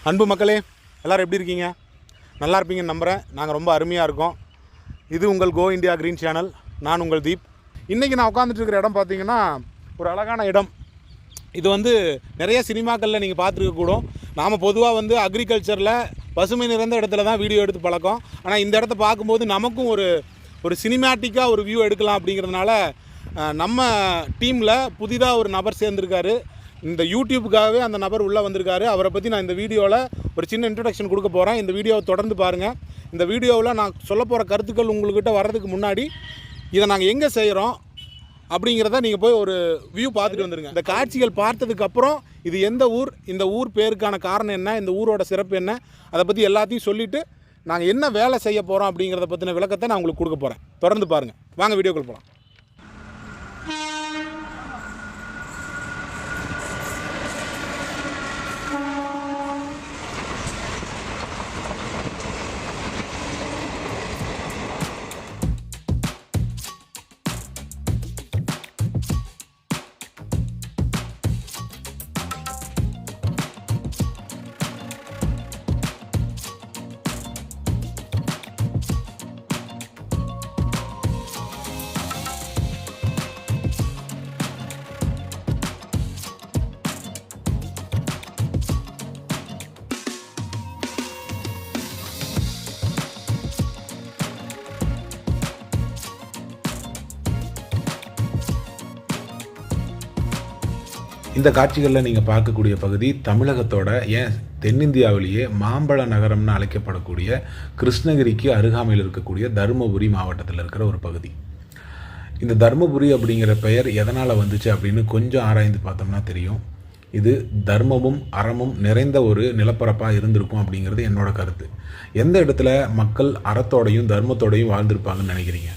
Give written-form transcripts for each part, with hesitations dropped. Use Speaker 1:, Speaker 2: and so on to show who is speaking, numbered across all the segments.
Speaker 1: அன்பு மக்களே, எல்லோரும் எப்படி இருக்கீங்க? நல்லா இருப்பீங்கன்னு நம்புகிறேன். நாங்கள் ரொம்ப அருமையாக இருக்கோம். இது உங்கள் கோ இந்தியா க்ரீன் சேனல். நான் உங்கள் தீப். இன்றைக்கி நான் உட்காந்துட்டு இருக்கிற இடம் பார்த்திங்கன்னா ஒரு அழகான இடம். இது நிறைய சினிமாக்களில் நீங்கள் பார்த்துருக்கக்கூடும். நாம் பொதுவாக அக்ரிகல்ச்சரில் பசுமை நிறைந்த இடத்துல தான் வீடியோ எடுத்து பழக்கம். ஆனால் இந்த இடத்த பார்க்கும்போது நமக்கும் ஒரு சினிமேட்டிக்காக ஒரு வியூ எடுக்கலாம் அப்படிங்கிறதுனால நம்ம டீமில் புதிதாக ஒரு நபர் சேர்ந்துருக்காரு. இந்த யூடியூப்புக்காகவே அந்த நபர் உள்ளே வந்திருக்காரு. அவரை பற்றி நான் இந்த வீடியோவில் ஒரு சின்ன இன்ட்ரடக்ஷன் கொடுக்க போகிறேன். இந்த வீடியோவை தொடர்ந்து பாருங்கள். இந்த வீடியோவில் நான் சொல்ல போகிற கருத்துக்கள் உங்கள்கிட்ட வர்றதுக்கு முன்னாடி இதை நாங்கள் எங்கே செய்கிறோம் அப்படிங்கிறத நீங்கள் போய் ஒரு வியூ பார்த்துட்டு வந்துடுங்க. இந்த காட்சிகள் பார்த்ததுக்கப்புறம் இது எந்த ஊர், இந்த ஊர் பேருக்கான காரணம் என்ன, இந்த ஊரோட சிறப்பு என்ன, அதை பற்றி எல்லாத்தையும் சொல்லிவிட்டு நாங்கள் என்ன வேலை செய்ய போகிறோம் அப்படிங்கிறத பற்றின விளக்கத்தை நான் உங்களுக்கு கொடுக்க போகிறேன். தொடர்ந்து பாருங்கள். வாங்க வீடியோக்குள்ள போகலாம். இந்த காட்சிகளில் நீங்கள் பார்க்கக்கூடிய பகுதி தமிழகத்தோட தென்னிந்தியாவிலேயே மாம்பழ நகரம்னு அழைக்கப்படக்கூடிய கிருஷ்ணகிரிக்கு அருகாமையில் இருக்கக்கூடிய தருமபுரி மாவட்டத்தில் இருக்கிற ஒரு பகுதி. இந்த தருமபுரி அப்படிங்கிற பெயர் எதனால் வந்துச்சு அப்படின்னு கொஞ்சம் ஆராய்ந்து பார்த்தோம்னா தெரியும். இது தர்மமும் அறமும் நிறைந்த ஒரு நிலப்பரப்பாக இருந்திருக்கும் அப்படிங்கிறது என்னோட கருத்து. எந்த இடத்துல மக்கள் அறத்தோடையும் தர்மத்தோடையும் வாழ்ந்திருப்பாங்கன்னு நினைக்கிறீங்க?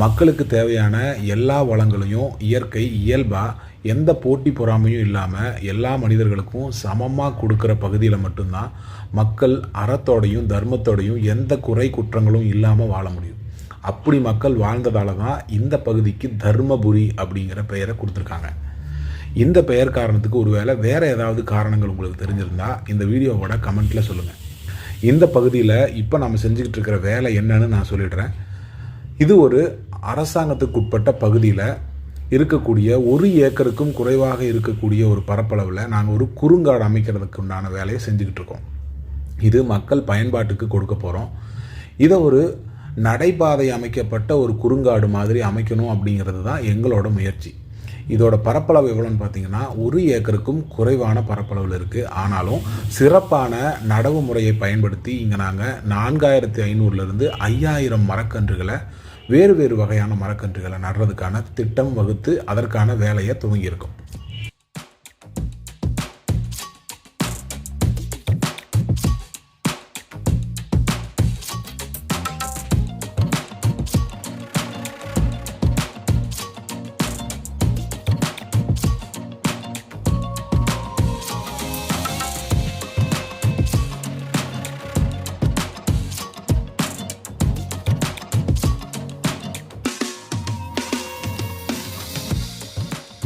Speaker 1: மக்களுக்கு தேவையான எல்லா வளங்களையும் இயற்கை இயல்பாக எந்த போட்டி பொறாமையும் இல்லாமல் எல்லா மனிதர்களுக்கும் சமமாக கொடுக்குற பகுதியில் மட்டும்தான் மக்கள் அறத்தோடையும் தர்மத்தோடையும் எந்த குறை குற்றங்களும் இல்லாமல் வாழ முடியும். அப்படி மக்கள் வாழ்ந்ததால தான் இந்த பகுதிக்கு தர்மபுரி அப்படிங்கிற பெயரை கொடுத்துருக்காங்க. இந்த பெயர் காரணத்துக்கு ஒருவேளை வேறு ஏதாவது காரணங்கள் உங்களுக்கு தெரிஞ்சிருந்தால் இந்த வீடியோவோட கமெண்ட்டில் சொல்லுங்கள். இந்த பகுதியில் இப்போ நம்ம செஞ்சுக்கிட்டு இருக்கிற வேலை என்னன்னு நான் சொல்லிடுறேன். இது ஒரு அரசாங்கத்துக்கு உட்பட்ட பகுதியில் இருக்கக்கூடிய 1 ஏக்கருக்கும் குறைவாக இருக்கக்கூடிய ஒரு பரப்பளவில் நாங்கள் ஒரு குறுங்காடு அமைக்கிறதுக்கு உண்டான வேலையை செஞ்சுக்கிட்டு இருக்கோம். இது மக்கள் பயன்பாட்டுக்கு கொடுக்க போகிறோம். இதை ஒரு நடைபாதை அமைக்கப்பட்ட ஒரு குறுங்காடு மாதிரி அமைக்கணும் அப்படிங்கிறது தான் எங்களோட முயற்சி. இதோட பரப்பளவு எவ்வளோன்னு பார்த்தீங்கன்னா 1 ஏக்கருக்கும் குறைவான பரப்பளவில் இருக்குது. ஆனாலும் சிறப்பான நடவு முறையை பயன்படுத்தி இங்கே நாங்கள் 4500லேருந்து 5000 மரக்கன்றுகளை வேறு வேறு வகையான மரக்கன்றுகளை நடுறதுக்கான திட்டம் வகுத்து அதற்கான வேலையை துவங்கியிருக்கோம்.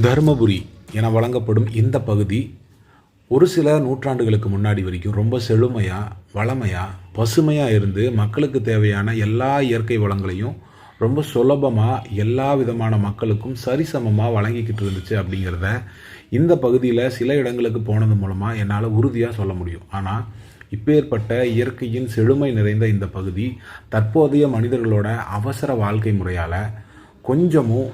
Speaker 1: தர்மபுரி என வழங்கப்படும் இந்த பகுதி ஒரு சில நூற்றாண்டுகளுக்கு முன்னாடி வரைக்கும் ரொம்ப செழுமையாக வளமையாக பசுமையாக இருந்து மக்களுக்கு தேவையான எல்லா இயற்கை வளங்களையும் ரொம்ப சுலபமாக எல்லா விதமான மக்களுக்கும் சரிசமமாக வழங்கிக்கிட்டு இருந்துச்சு அப்படிங்கிறத இந்த பகுதியில் சில இடங்களுக்கு போனது மூலமாக என்னால் உறுதியாக சொல்ல முடியும். ஆனால் இப்பேற்பட்ட இயற்கையின் செழுமை நிறைந்த இந்த பகுதி தற்போதைய மனிதர்களோட அவசர வாழ்க்கை முறையால் கொஞ்சமும்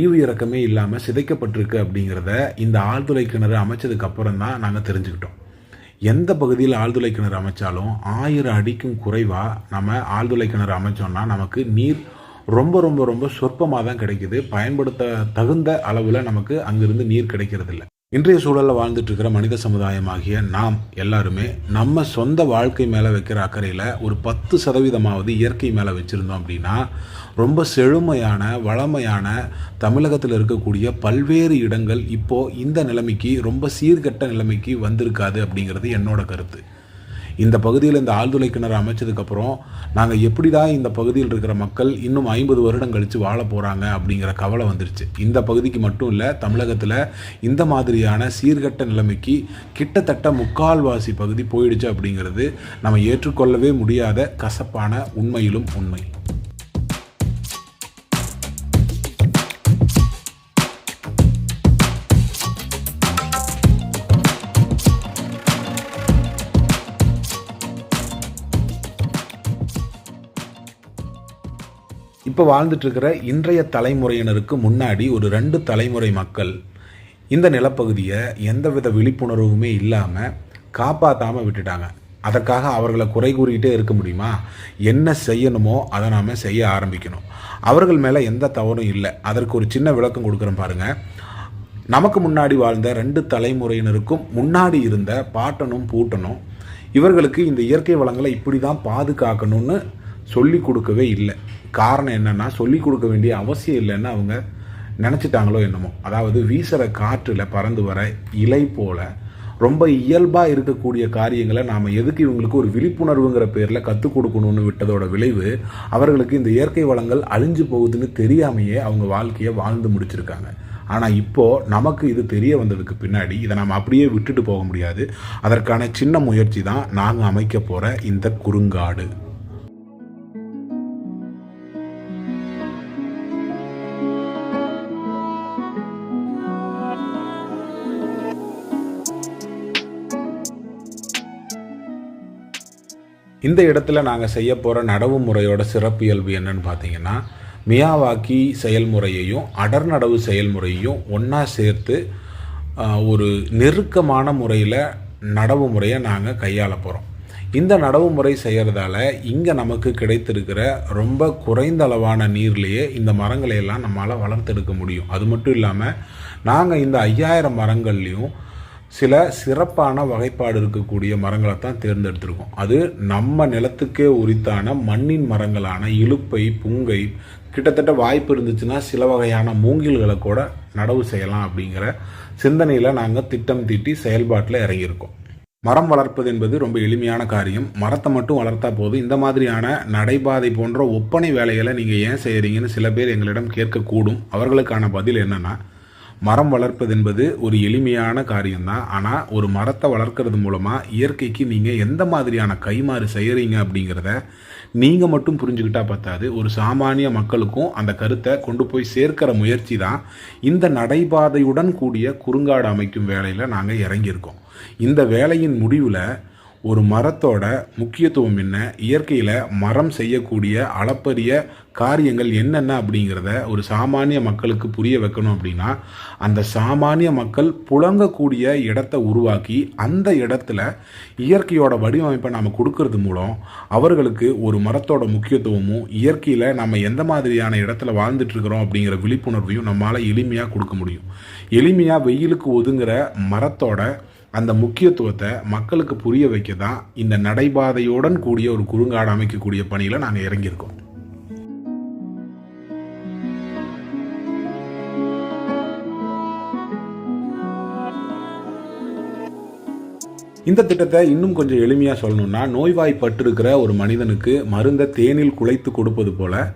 Speaker 1: ஈவு இறக்கமே இல்லாமல் சிதைக்கப்பட்டிருக்கு அப்படிங்கிறத இந்த ஆழ்துளை கிணறு அமைச்சதுக்கு அப்புறம் தான் நாங்கள் தெரிஞ்சுக்கிட்டோம். எந்த பகுதியில் ஆழ்துளை கிணறு அமைச்சாலும் 1000 அடிக்கும் குறைவாக நம்ம ஆழ்துளை கிணறு அமைச்சோம்னா நமக்கு நீர் ரொம்ப ரொம்ப ரொம்ப சொற்பமாக தான் கிடைக்குது. பயன்படுத்த தகுந்த அளவில் நமக்கு அங்கிருந்து நீர் கிடைக்கிறதில்ல. இன்றைய சூழலில் வாழ்ந்துட்டு இருக்கிற மனித சமுதாயமாகிய நாம் எல்லாருமே நம்ம சொந்த வாழ்க்கை மேலே வைக்கிற அக்கறையில் ஒரு 10% இயற்கை மேலே வச்சுருந்தோம் அப்படின்னா ரொம்ப செழுமையான வளமையான தமிழகத்தில் இருக்கக்கூடிய பல்வேறு இடங்கள் இப்போது இந்த நிலைமைக்கு ரொம்ப சீர்கெட்ட நிலைமைக்கு வந்திருக்காது அப்படிங்கிறது என்னோட கருத்து. இந்த பகுதியில் இந்த ஆழ்துளை கிணறு அமைச்சதுக்கப்புறம் நாங்கள் எப்படி தான் இந்த பகுதியில் இருக்கிற மக்கள் இன்னும் 50 வருடம் கழித்து வாழ போகிறாங்க அப்படிங்கிற கவலை வந்துருச்சு. இந்த பகுதிக்கு மட்டும் இல்லை, தமிழகத்தில் இந்த மாதிரியான சீர்கட்ட நிலைமைக்கு கிட்டத்தட்ட முக்கால்வாசி பகுதி போயிடுச்சு அப்படிங்கிறது நம்ம ஏற்றுக்கொள்ளவே முடியாத கசப்பான உண்மையிலும் உண்மை. இப்போ வாழ்ந்துட்டுருக்கிற இன்றைய தலைமுறையினருக்கு முன்னாடி ஒரு 2 தலைமுறை மக்கள் இந்த நிலப்பகுதியை எந்தவித விழிப்புணர்வுமே இல்லாமல் காப்பாற்றாமல் விட்டுட்டாங்க. அதற்காக அவர்களை குறை கூறிக்கிட்டே இருக்க முடியுமா? என்ன செய்யணுமோ அதை நாம் செய்ய ஆரம்பிக்கணும். அவர்கள் மேலே எந்த தவறும் இல்லை. அதற்கு ஒரு சின்ன விளக்கம் கொடுக்குறேன் பாருங்கள். நமக்கு முன்னாடி வாழ்ந்த 2 தலைமுறையினருக்கும் முன்னாடி இருந்த பாட்டனும் பூட்டனும் இவர்களுக்கு இந்த இயற்கை வளங்களை இப்படி தான் பாதுகாக்கணும்னு சொல்லி கொடுக்கவே இல்லை. காரணம் என்னென்னா, சொல்லி கொடுக்க வேண்டிய அவசியம் இல்லைன்னு அவங்க நினச்சிட்டாங்களோ என்னமோ. அதாவது வீசுகிற காற்றில் பறந்து வர இலை போல் ரொம்ப இயல்பாக இருக்கக்கூடிய காரியங்களை நாம் எதுக்கு இவங்களுக்கு ஒரு விழிப்புணர்வுங்கிற பேரில் கற்றுக் கொடுக்கணும்னு விட்டதோட விளைவு அவர்களுக்கு இந்த இயற்கை வளங்கள் அழிஞ்சு போகுதுன்னு தெரியாமையே அவங்க வாழ்க்கையை வாழ்ந்து முடிச்சிருக்காங்க. ஆனால் இப்போது நமக்கு இது தெரிய வந்ததுக்கு பின்னாடி இதை நாம் அப்படியே விட்டுட்டு போக முடியாது. அதற்கான சின்ன முயற்சி தான் நாங்கள் அமைக்க போகிற இந்த குறுங்காடு. இந்த இடத்துல நாங்கள் செய்ய போகிற நடவு முறையோட சிறப்பியல்பு என்னன்னு பார்த்தீங்கன்னா, மியாவாக்கி செயல்முறையையும் அடர் நடவு செயல்முறையையும் ஒன்றா சேர்த்து ஒரு நெருக்கமான முறையில் நடவு முறையை நாங்கள் கையாள போகிறோம். இந்த நடவு முறை செய்கிறதால இங்கே நமக்கு கிடைத்திருக்கிற ரொம்ப குறைந்த அளவான நீர்லேயே இந்த மரங்களையெல்லாம் நம்மளால் வளர்த்தெடுக்க முடியும். அது மட்டும் இல்லாமல் நாங்கள் இந்த 5000 மரங்கள்லேயும் சில சிறப்பான வகைப்பாடு இருக்கக்கூடிய மரங்களை தான் தேர்ந்தெடுத்திருக்கோம். அது நம்ம நிலத்துக்கே உரித்தான மண்ணின் மரங்களான இலுப்பை, புங்கை, கிட்டத்தட்ட வாய்ப்பு இருந்துச்சுன்னா சில வகையான மூங்கில்களை கூட நடவு செய்யலாம் அப்படிங்கிற சிந்தனையில் நாங்கள் திட்டம் தீட்டி செயல்பாட்டில் இறங்கியிருக்கோம். மரம் வளர்ப்பது என்பது ரொம்ப எளிமையான காரியம். மரத்தை மட்டும் வளர்த்தா போதும். இந்த மாதிரியான நடைபாதை போன்ற ஒப்பனை வேலைகளை நீங்கள் ஏன் செய்கிறீங்கன்னு சில பேர் எங்களிடம் கேட்கக்கூடும். அவர்களுக்கான பதில் என்னென்னா, மரம் வளர்ப்பது என்பது ஒரு எளிமையான காரியம்தான். ஆனால் ஒரு மரத்தை வளர்க்கறது மூலமாக இயற்கைக்கு நீங்கள் எந்த மாதிரியான கைமாறு செய்கிறீங்க அப்படிங்கிறத நீங்கள் மட்டும் புரிஞ்சுக்கிட்டா பத்தாது. ஒரு சாமானிய மக்களுக்கும் அந்த கருத்தை கொண்டு போய் சேர்க்கிற முயற்சி தான் இந்த நடைபாதையுடன் கூடிய குறுங்காடு அமைக்கும் வேலையில் நாங்கள் இறங்கியிருக்கோம். இந்த வேலையின் முடிவில் ஒரு மரத்தோட முக்கியத்துவம் என்ன, இயற்கையில் மரம் செய்யக்கூடிய அளப்பரிய காரியங்கள் என்னென்ன அப்படிங்கிறத ஒரு சாமானிய மக்களுக்கு புரிய வைக்கணும். அப்படின்னா அந்த சாமானிய மக்கள் புழங்கக்கூடிய இடத்தை உருவாக்கி அந்த இடத்துல இயற்கையோட வடிவமைப்பை நாம் கொடுக்கறது மூலம் அவர்களுக்கு ஒரு மரத்தோட முக்கியத்துவமும் இயற்கையில் நம்ம எந்த மாதிரியான இடத்துல வாழ்ந்துட்டுருக்கிறோம் அப்படிங்கிற விழிப்புணர்வையும் நம்மளால் எளிமையாக கொடுக்க முடியும். எளிமையாக வெயிலுக்கு ஒதுங்குற மரத்தோட அந்த முக்கியத்துவத்தை மக்களுக்கு புரிய வைக்க தான் இந்த நடைபாதையுடன் கூடிய ஒரு குறுங்காடு அமைக்கக்கூடிய பணியில் நாங்கள் இறங்கியிருக்கோம். இந்த திட்டத்தை இன்னும் கொஞ்சம் எளிமையாக சொல்லணும்னா, நோய்வாய்ப்பட்டிருக்கிற ஒரு மனிதனுக்கு மருந்தை தேனில் குழைத்து கொடுப்பது போல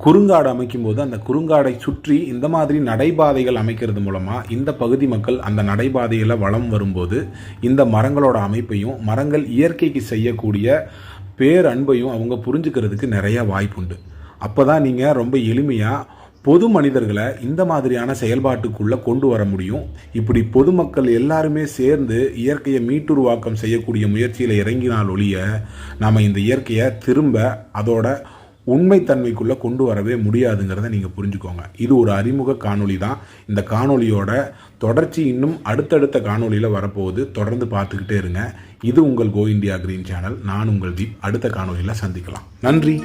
Speaker 1: குறுங்காடு அமைக்கும் போது அந்த குறுங்காடை சுற்றி இந்த மாதிரி நடைபாதைகள் அமைக்கிறது மூலமாக இந்த பகுதி மக்கள் அந்த நடைபாதையில் வலம் வரும்போது இந்த மரங்களோட அமைப்பையும் மரங்கள் இயற்கைக்கு செய்யக்கூடிய பேரன்பையும் அவங்க புரிஞ்சுக்கிறதுக்கு நிறைய வாய்ப்புண்டு. அப்போ தான் நீங்கள் ரொம்ப எளிமையாக பொது மனிதர்களை இந்த மாதிரியான செயல்பாட்டுக்குள்ளே கொண்டு வர முடியும். இப்படி பொதுமக்கள் எல்லாருமே சேர்ந்து இயற்கையை மீட்டுருவாக்கம் செய்யக்கூடிய முயற்சியில் இறங்கினால் ஒழிய நாம் இந்த இயற்கையை திரும்ப அதோட உண்மைத்தன்மைக்குள்ளே கொண்டு வரவே முடியாதுங்கிறத நீங்கள் புரிஞ்சுக்கோங்க. இது ஒரு அறிமுக காணொளி தான். இந்த காணொளியோட தொடர்ச்சி இன்னும் அடுத்தடுத்த காணொளியில் வரப்போகுது. தொடர்ந்து பார்த்துக்கிட்டே இருங்க. இது உங்கள் கோ இந்தியா கிரீன் சேனல். நான் உங்கள் தீப். அடுத்த காணொளியில் சந்திக்கலாம். நன்றி.